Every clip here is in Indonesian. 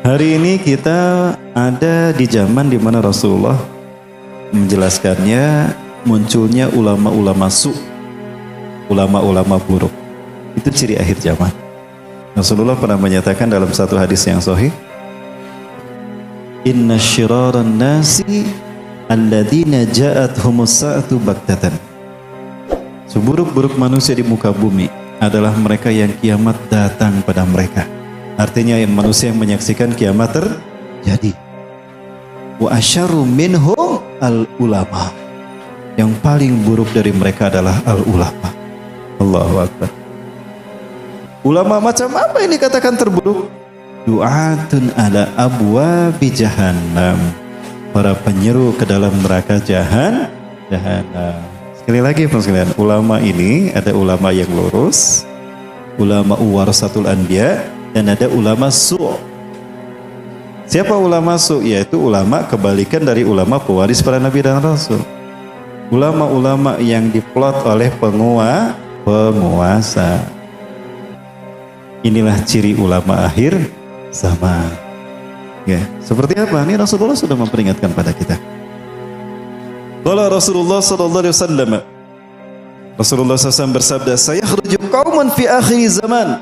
Hari ini kita ada di zaman di mana Rasulullah menjelaskannya munculnya ulama-ulama ulama-ulama buruk. Itu ciri akhir zaman. Rasulullah pernah menyatakan dalam satu hadis yang sahih, "Inna syiraran nasi alladzina ja'athumus sa'atu baktatan." Seburuk-buruk manusia di muka bumi adalah mereka yang kiamat datang pada mereka. Artinya manusia yang menyaksikan kiamat terjadi. Wa asyarru minhum al-ulama. Yang paling buruk dari mereka adalah al-ulama. Allahu Akbar. Ulama macam apa ini katakan terburuk? Du'atun ala abwabi jahannam. Para penyeru ke dalam neraka jahannam. Sekali lagi sekalian, ulama ini ada ulama yang lurus, ulama warasatul anbiya, dan ada ulama su'. Siapa ulama su'? Yaitu ulama kebalikan dari ulama pewaris para nabi dan rasul. Ulama-ulama yang diplot oleh penguasa. Inilah ciri ulama akhir zaman. Ya, seperti apa? Ini Rasulullah sudah memperingatkan pada kita. Qala Rasulullah sallallahu alaihi wasallam. Rasulullah SAW bersabda, "Sayakhruju qaumun fi akhir zaman."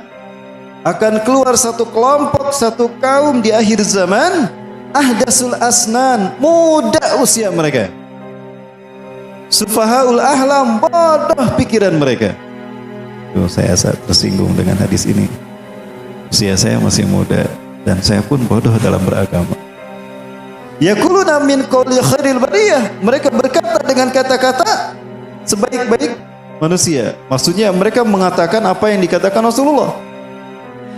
Akan keluar satu kelompok, satu kaum di akhir zaman, ahdasul asnan, muda usia mereka, sufahaul ahlam, bodoh pikiran mereka. Saya tersinggung dengan hadis ini. Usia saya masih muda dan saya pun bodoh dalam beragama. Yaquluna min qawli khairil bariyah, mereka berkata dengan kata-kata sebaik-baik manusia. Maksudnya mereka mengatakan apa yang dikatakan Rasulullah.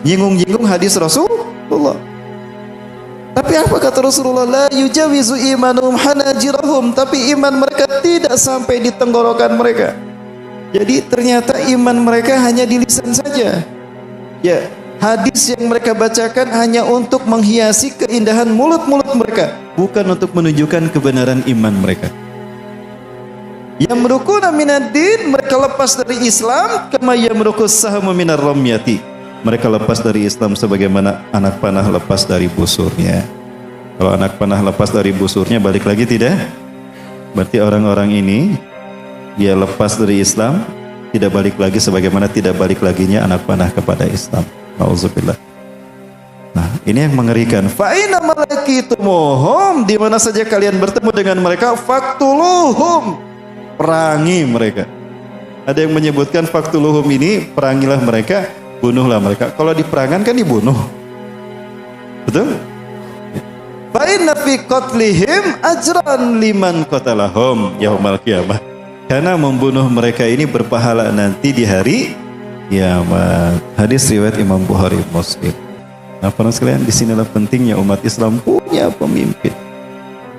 Nyinggung-nyinggung hadis Rasulullah. Tapi apa kata Rasulullah? La yujawizu imanuhum hanajirahum. Tapi iman mereka tidak sampai di tenggorokan mereka. Jadi ternyata iman mereka hanya di lisan saja. Ya, hadis yang mereka bacakan hanya untuk menghiasi keindahan mulut-mulut mereka, bukan untuk menunjukkan kebenaran iman mereka. Yamrukuna minad-din, mereka lepas dari Islam kama yamrukus sahmu minar ramyati. Mereka lepas dari Islam sebagaimana anak panah lepas dari busurnya. Kalau anak panah lepas dari busurnya balik lagi tidak? Berarti orang-orang ini dia lepas dari Islam, tidak balik lagi sebagaimana tidak balik laginya anak panah kepada Islam. Nauzubillah. Nah, ini yang mengerikan. Fa inna malakitumuhum, di mana saja kalian bertemu dengan mereka, faktuluhum, perangi mereka. Ada yang menyebutkan faktuluhum ini, perangilah mereka, bunuhlah mereka. Kalau diperangan kan dibunuh. Betul? Fa inna fi qatlihim ajran liman qatalahum yaumal qiyamah. Karena membunuh mereka ini berpahala nanti di hari kiamat. Hadis riwayat Imam Bukhari Muslim. Nah, para sekalian, disinilah pentingnya umat Islam punya pemimpin.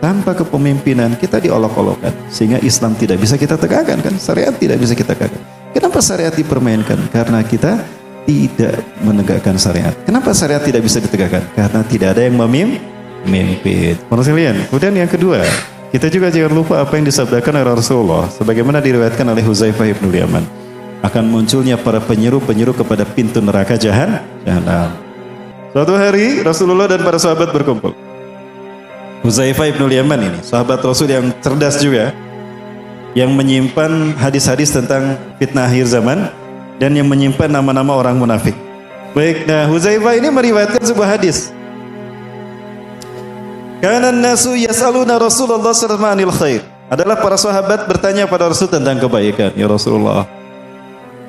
Tanpa kepemimpinan kita diolok-olokkan, sehingga Islam tidak bisa kita tegakkan, kan? Syariat tidak bisa kita tegakkan. Kenapa syariat dipermainkan? Karena kita tidak menegakkan syariat. Kenapa syariat tidak bisa ditegakkan? Karena tidak ada yang memimpin. Para sekalian, kemudian yang kedua, kita juga jangan lupa apa yang disabdakan oleh Rasulullah, sebagaimana diriwayatkan oleh Huzaifah ibn Yaman. Akan munculnya para penyeru-penyeru kepada pintu neraka jahanam. Suatu hari Rasulullah dan para sahabat berkumpul. Huzaifah ibn Yaman ini sahabat Rasul yang cerdas juga, yang menyimpan hadis-hadis tentang fitnah akhir zaman dan yang menyimpan nama-nama orang munafik. Baik, nah Huzaifah ini meriwayatkan sebuah hadis. Kana an-nasu yas'aluna Rasulullah sallallahu alaihi wasallam khair. Adalah para sahabat bertanya pada Rasul tentang kebaikan. Ya Rasulullah,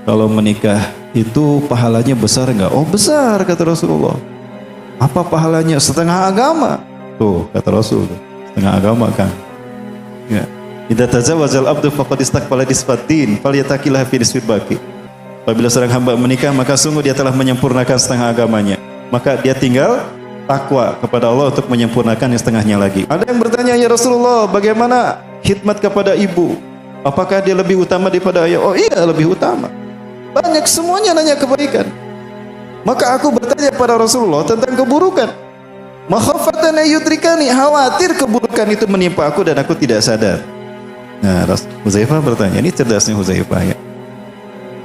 kalau menikah itu pahalanya besar enggak? Oh, besar kata Rasulullah. Apa pahalanya? Setengah agama. Tuh kata Rasul, setengah agama kan. Ya. Idza tazawwajal abdu faqad istaqbala nisfatin falyataqillaha fi nisfil baqi. Apabila seorang hamba menikah, maka sungguh dia telah menyempurnakan setengah agamanya. Maka dia tinggal takwa kepada Allah untuk menyempurnakan yang setengahnya lagi. Ada yang bertanya, ya Rasulullah, bagaimana khidmat kepada ibu? Apakah dia lebih utama daripada ayah? Oh iya, lebih utama. Banyak, semuanya nanya kebaikan. Maka aku bertanya pada Rasulullah tentang keburukan. Makhafatan yudrikani, khawatir keburukan itu menimpa aku dan aku tidak sadar. Nah, Huzaifah bertanya, ini cerdasnya Huzaifah ya.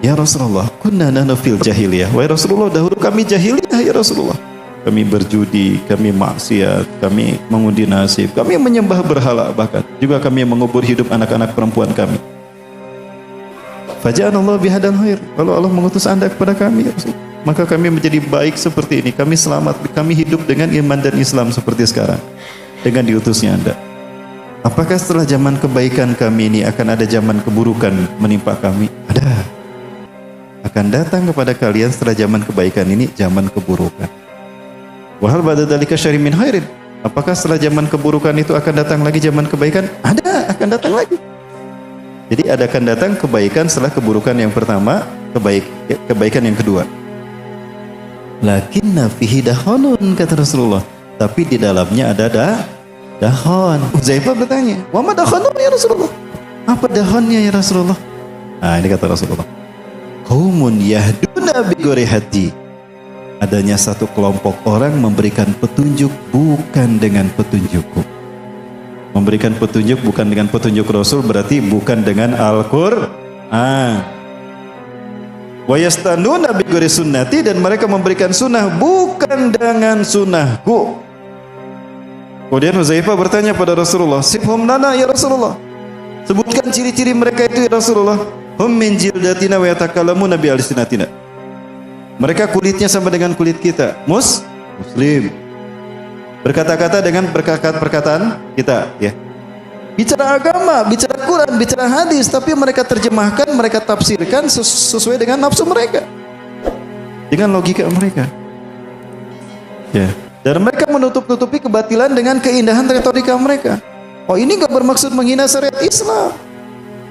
Ya Rasulullah, kunna nahnu fil jahiliyah. Wahai Rasulullah, dahulu kami jahiliyah ya Rasulullah. kami berjudi, kami maksiat, kami mengundi nasib, kami menyembah berhala, bahkan juga kami mengubur hidup anak-anak perempuan kami. Faja'anallahu bihadan khair. Lalu Allah mengutus Anda kepada kami, ya Rasul, maka kami menjadi baik seperti ini. Kami selamat, kami hidup dengan iman dan Islam seperti sekarang dengan diutusnya Anda. Apakah setelah zaman kebaikan kami ini akan ada zaman keburukan menimpa kami? Ada. Akan datang kepada kalian setelah zaman kebaikan ini zaman keburukan. Wa hal ba'da dzalika syarrun min khairin. Apakah setelah zaman keburukan itu akan datang lagi zaman kebaikan? Ada, akan datang lagi. Jadi ada akan datang kebaikan setelah keburukan yang pertama, kebaikan yang kedua. Lakinna fihi dahonun, kata Rasulullah. Tapi di dalamnya ada dahon. Uzaifah bertanya, "Wa ma dahonun ya Rasulullah?" Apa dahonnya ya Rasulullah? Nah, ini kata Rasulullah, "Qaumun yahduna bi ghairi hadi." Adanya satu kelompok orang memberikan petunjuk bukan dengan petunjukku. Memberikan petunjuk bukan dengan petunjuk Rasul berarti bukan dengan Al-Qur'an. Wa yastanuna bi ghairi sunnati, dan mereka memberikan sunnah bukan dengan sunnahku. Kemudian Huzaifah bertanya pada Rasulullah, "Sifhum lana ya Rasulullah." Sebutkan ciri-ciri mereka itu ya Rasulullah. "Hum min jildatina wa yatakallamuna bi alsinatina." Mereka kulitnya sama dengan kulit kita, muslim. Berkata-kata dengan perkataan kita, ya. Bicara agama, bicara Quran, bicara hadis, tapi mereka terjemahkan, mereka tafsirkan sesuai dengan nafsu mereka, dengan logika mereka. Ya. Dan mereka menutup-nutupi kebatilan dengan keindahan retorika mereka. Oh, ini gak bermaksud menghina syariat Islam.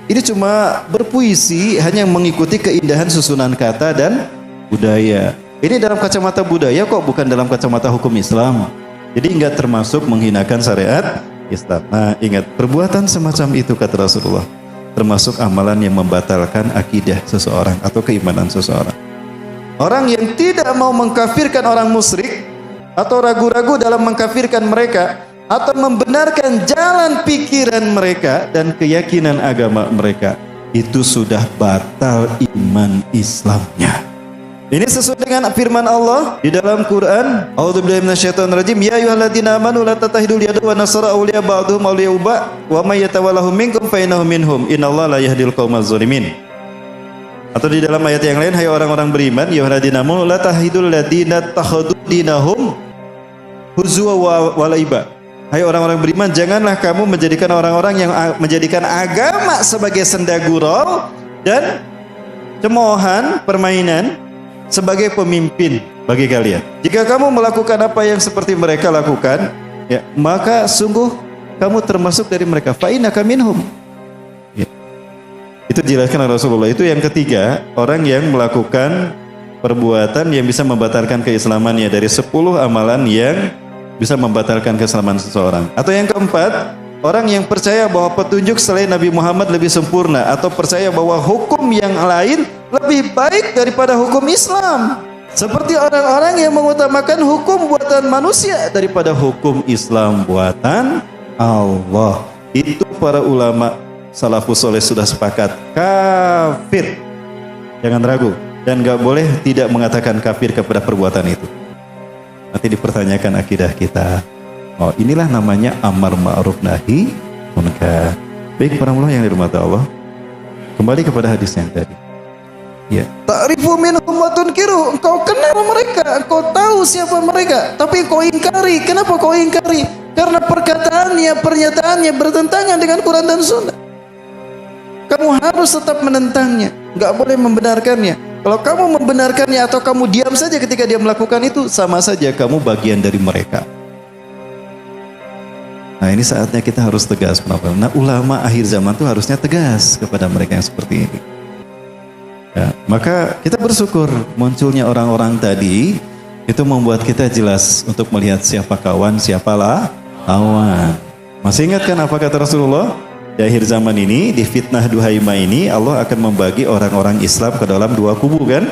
Ini cuma berpuisi, hanya mengikuti keindahan susunan kata dan budaya. Ini dalam kacamata budaya kok, bukan dalam kacamata hukum Islam. Jadi enggak termasuk menghinakan syariat Islam. Nah, ingat, perbuatan semacam itu kata Rasulullah termasuk amalan yang membatalkan akidah seseorang atau keimanan seseorang. Orang yang tidak mau mengkafirkan orang musyrik atau ragu-ragu dalam mengkafirkan mereka atau membenarkan jalan pikiran mereka dan keyakinan agama mereka, itu sudah batal iman Islamnya. Ini sesuai dengan firman Allah di dalam Quran, A'udzubillahi minasyaitonir rajim, ya ayyuhalladzina amanu la tattakhidul yahud wa nasara awliya ba'dhum awliya ba wa may yatawallahum minkum fa innahu minhum innallaha la yahdil qaumaz zalimin. Atau di dalam ayat yang lain, hai orang-orang beriman, ya ayyuhalladzina amanu la tattakhidul ladzina takhadhu dinahum huzwa wa laiba. Hai orang-orang beriman, janganlah kamu menjadikan orang-orang yang menjadikan agama sebagai senda gurau dan cemoohan, permainan sebagai pemimpin bagi kalian. Jika kamu melakukan apa yang seperti mereka lakukan, ya, maka sungguh kamu termasuk dari mereka. Fa innaka minhum. Ya. Itu dijelaskan oleh Rasulullah. Itu yang ketiga, orang yang melakukan perbuatan yang bisa membatalkan keislamannya dari 10 amalan yang bisa membatalkan keislaman seseorang. Atau yang keempat, orang yang percaya bahwa petunjuk selain Nabi Muhammad lebih sempurna, atau percaya bahwa hukum yang lain lebih baik daripada hukum Islam. Seperti orang-orang yang mengutamakan hukum buatan manusia daripada hukum Islam buatan Allah. Itu para ulama salafus soleh sudah sepakat kafir. Jangan ragu, dan gak boleh tidak mengatakan kafir kepada perbuatan itu. Nanti dipertanyakan akidah kita. Oh, inilah namanya amar ma'ruf nahi munkar. Baik para ulama yang dirahmati Allah, kembali kepada hadis yang tadi. Ya. Ta'rifu minhum wa tunkiru. Engkau kenal mereka, engkau tahu siapa mereka, tapi kau ingkari. Kenapa kau ingkari? Karena perkataannya, pernyataannya bertentangan dengan Quran dan Sunnah. Kamu harus tetap menentangnya, enggak boleh membenarkannya. Kalau kamu membenarkannya atau kamu diam saja ketika dia melakukan itu, sama saja kamu bagian dari mereka. Nah, ini saatnya kita harus tegas. Nah, ulama akhir zaman itu harusnya tegas kepada mereka yang seperti ini. Ya, maka kita bersyukur munculnya orang-orang tadi, itu membuat kita jelas untuk melihat siapa kawan, siapa lawan. Masih ingat kan apa kata Rasulullah? Di akhir zaman ini, di fitnah Duhaimah ini, Allah akan membagi orang-orang Islam ke dalam 2 kubu kan?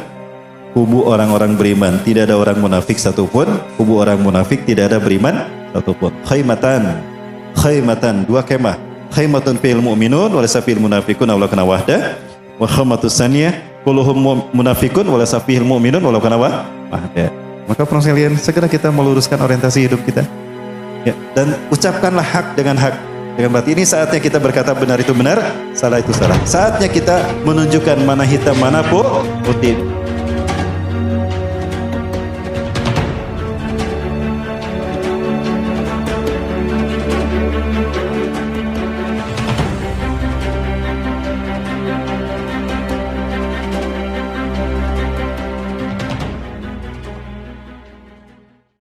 Kubu orang-orang beriman, tidak ada orang munafik satupun. Kubu orang munafik, tidak ada beriman satupun. Khaymatan, 2 kemah. Khaymatun fil mu'minun wa laysa fil munafiqun walau kana wahda. Wa khamatus saniyah kulluhum munafiqun wa laysa fil mu'minun walau kana wahda. Maka sekalian, segera kita meluruskan orientasi hidup kita. Ya, dan ucapkanlah hak dengan hak. Dengan berarti ini saatnya kita berkata benar itu benar, salah itu salah. Saatnya kita menunjukkan mana hitam mana putih.